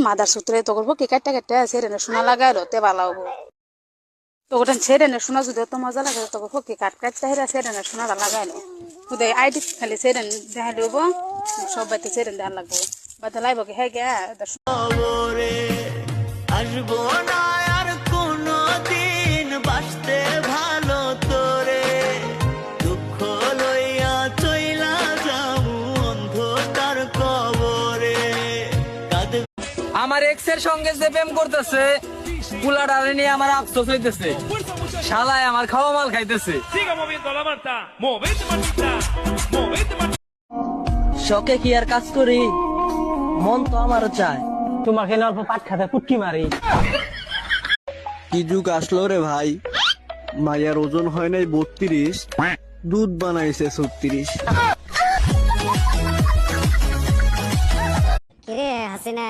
mother সূত্রে তো করবো কি কাটতে কাটতে ছেড়ে শোনা লাগাইলো তে ভালো হবো তো ওটা ছেড়ে শোনা যদি অত মজা লাগে তো ফকি কাট কাটতে হেরা ছেড়ে শোনাটা লাগাইলো উদয় আইডি খালি ছেড়ে দেখা দেবো সব বাড়িতে ছেড়ে দেওয়া লাগবো বাড়িতে লাইব কি হ্যাঁ গিয়া আসবো না আর কোনো দিন বাসতে ভালো তোরে দুঃখ লইয়া চইলা যাবো অন্ধকার কবরে আমার এক্সের সঙ্গে যে প্রেম করতেছে পুলাডারে নিয়ে আমার আফসোস হইতেছে শালায় আমার খাওয়া মাল খাইতেছে শখে কি আর কাজ করি মন তো আমারও চায় তোমাকে অল্প পাট খাতে পুটকি মারি কি যুগ আসলো রে ভাই মাইয়ার ওজন হয় নাই 32 দুধ বানাইছে 36 কিরে হাসিনা